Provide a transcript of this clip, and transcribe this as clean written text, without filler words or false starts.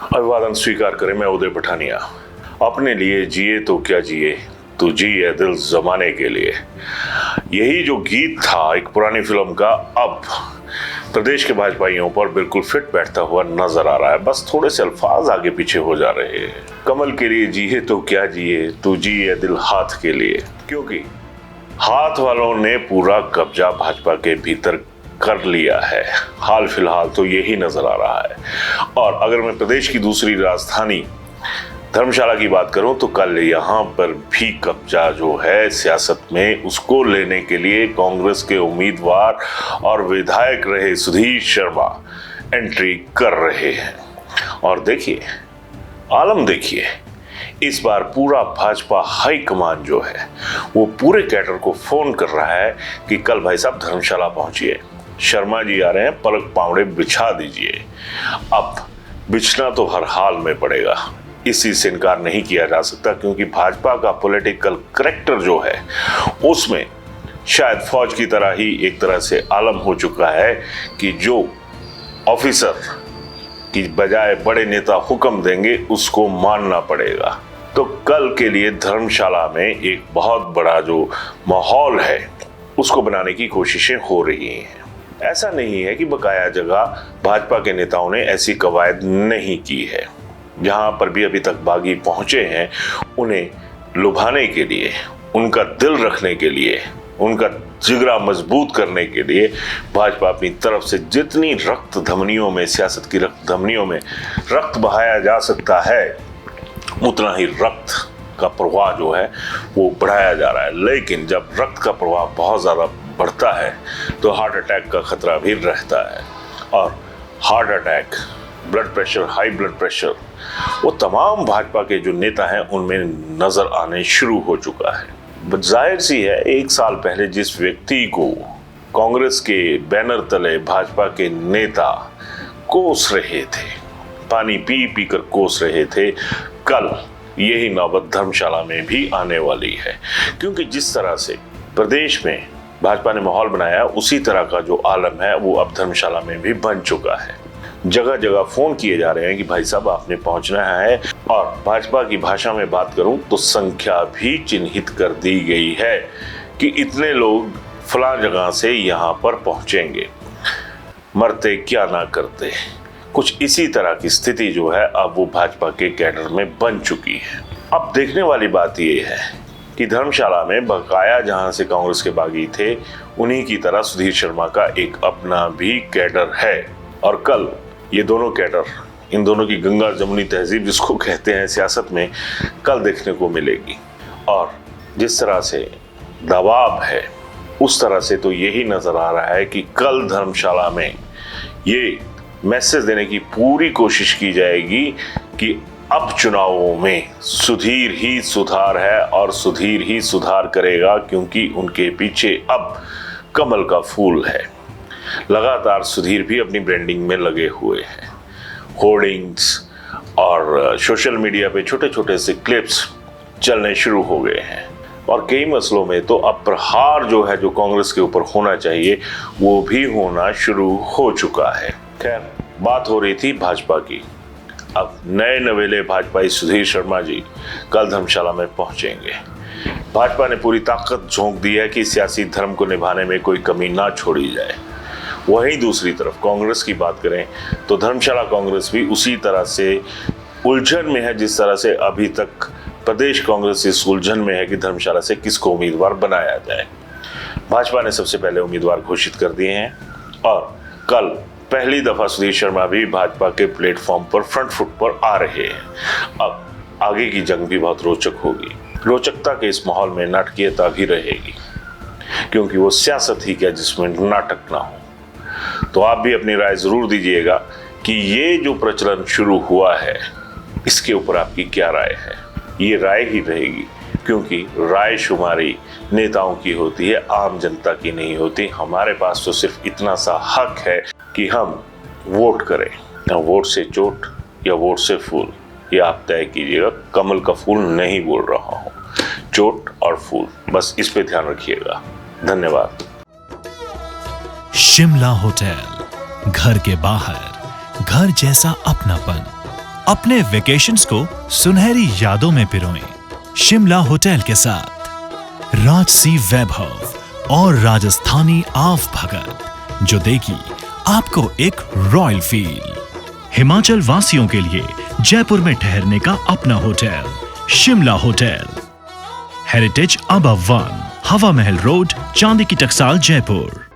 अभिवादन स्वीकार करें। मैं उदय पठानिया। अपने लिए जिए तो क्या जिए, तू जी है दिल जमाने के लिए। यही जो गीत था एक पुरानी फिल्म का, अब प्रदेश के भाजपाइयों पर बिल्कुल फिट बैठता हुआ नजर आ रहा है। बस थोड़े से अल्फाज आगे पीछे हो जा रहे हैं। कमल के लिए जिए तो क्या जिए, तू जी है दिल हाथ के लिए। क्योंकि हाथ वालों ने पूरा कब्जा भाजपा के भीतर कर लिया है। हाल फिलहाल तो यही नजर आ रहा है। और अगर मैं प्रदेश की दूसरी राजधानी धर्मशाला की बात करूं तो कल यहां पर भी कब्जा जो है सियासत में, उसको लेने के लिए कांग्रेस के उम्मीदवार और विधायक रहे सुधीर शर्मा एंट्री कर रहे हैं। और देखिए, आलम देखिए, इस बार पूरा भाजपा हाईकमान जो है वो पूरे कैडर को फोन कर रहा है कि कल भाई साहब धर्मशाला पहुंचिए, शर्मा जी आ रहे हैं, पलक पावड़े बिछा दीजिए। अब बिछना तो हर हाल में पड़ेगा, इस चीज से इनकार नहीं किया जा सकता, क्योंकि भाजपा का पॉलिटिकल करैक्टर जो है उसमें शायद फौज की तरह ही एक तरह से आलम हो चुका है कि जो ऑफिसर की बजाय बड़े नेता हुक्म देंगे उसको मानना पड़ेगा। तो कल के लिए धर्मशाला में एक बहुत बड़ा जो माहौल है उसको बनाने की कोशिशें हो रही हैं। ऐसा नहीं है कि बकाया जगह भाजपा के नेताओं ने ऐसी कवायद नहीं की है। जहां पर भी अभी तक बागी पहुंचे हैं, उन्हें लुभाने के लिए, उनका दिल रखने के लिए, उनका जिगरा मजबूत करने के लिए भाजपा अपनी तरफ से जितनी रक्त धमनियों में, सियासत की रक्त धमनियों में रक्त बहाया जा सकता है, उतना ही रक्त का प्रवाह जो है वो बढ़ाया जा रहा है। लेकिन जब रक्त का प्रवाह बहुत ज़्यादा बढ़ता है तो हार्ट अटैक का खतरा भी रहता है। और heart attack, blood pressure, high blood pressure, वो तमाम भाजपा के जो नेता हैं उनमें नजर आने शुरू हो चुका है। जाहिर सी है, एक साल पहले जिस व्यक्ति को कांग्रेस के बैनर तले भाजपा के नेता कोस रहे थे, पानी पी पी कर कोस रहे थे, कल यही नौबत धर्मशाला में भी आने वाली है। क्योंकि जिस तरह से प्रदेश में भाजपा ने माहौल बनाया, उसी तरह का जो आलम है वो अब धर्मशाला में भी बन चुका है। जगह जगह फोन किए जा रहे हैं कि भाई साहब आपने पहुंचना है। और भाजपा की भाषा में बात करूं तो संख्या भी चिन्हित कर दी गई है कि इतने लोग फलां जगह से यहां पर पहुंचेंगे, मरते क्या ना करते। कुछ इसी तरह की स्थिति जो है अब वो भाजपा के कैडर में बन चुकी है। अब देखने वाली बात ये है कि धर्मशाला में बकाया जहां से कांग्रेस के बागी थे, उन्हीं की तरह सुधीर शर्मा का एक अपना भी कैडर है। और कल ये दोनों कैडर, इन दोनों की गंगा जमुनी तहजीब जिसको कहते हैं सियासत में, कल देखने को मिलेगी। और जिस तरह से दबाव है उस तरह से तो यही नजर आ रहा है कि कल धर्मशाला में ये मैसेज देने की पूरी कोशिश की जाएगी कि अब चुनावों में सुधीर ही सुधार है और सुधीर ही सुधार करेगा, क्योंकि उनके पीछे अब कमल का फूल है। लगातार सुधीर भी अपनी ब्रांडिंग में लगे हुए हैं। होर्डिंग्स और सोशल मीडिया पे छोटे छोटे से क्लिप्स चलने शुरू हो गए हैं। और कई मसलों में तो अब प्रहार जो है, जो कांग्रेस के ऊपर होना चाहिए, वो भी होना शुरू हो चुका है। खैर, बात हो रही थी भाजपा की। अब नए नवेले भाजपाई सुधीर शर्मा जी कल धर्मशाला में पहुंचेंगे। भाजपा ने पूरी ताकत झोंक दी है कि सियासी धर्म को निभाने में कोई कमी ना छोड़ी जाए। वहीं दूसरी तरफ कांग्रेस की बात करें तो धर्मशाला कांग्रेस भी उसी तरह से उलझन में है जिस तरह से अभी तक प्रदेश कांग्रेस इस उलझन में है कि धर्मशाला से किसको उम्मीदवार बनाया जाए। भाजपा ने सबसे पहले उम्मीदवार घोषित कर दिए हैं और कल पहली दफा सुधीर शर्मा भी भाजपा के प्लेटफॉर्म पर फ्रंट फुट पर आ रहे हैं। अब आगे की जंग भी बहुत रोचक होगी। रोचकता के इस माहौल में नाटकीयता भी रहेगी, क्योंकि वो सियासत ही क्या जिसमें नाटक ना हो। तो आप भी अपनी राय जरूर दीजिएगा कि ये जो प्रचलन शुरू हुआ है इसके ऊपर आपकी क्या राय है। ये राय ही रहेगी, क्योंकि राय शुमारी नेताओं की होती है, आम जनता की नहीं होती। हमारे पास तो सिर्फ इतना सा हक है कि हम वोट करें, या वोट से चोट या वोट से फूल, ये आप तय कीजिएगा। कमल का फूल नहीं बोल रहा हूँ, चोट और फूल, बस इस पे ध्यान रखिएगा। धन्यवाद। शिमला होटल, घर के बाहर घर जैसा अपनापन, अपने वेकेशंस को सुनहरी यादों में पिरोएं शिमला होटल के साथ। राजसी वैभव और राजस्थानी आव भगत जो देगी आपको एक रॉयल फील। हिमाचल वासियों के लिए जयपुर में ठहरने का अपना hotel Shimla hotel. Heritage above 1, हवा महल रोड, चांदी की टकसाल, जयपुर।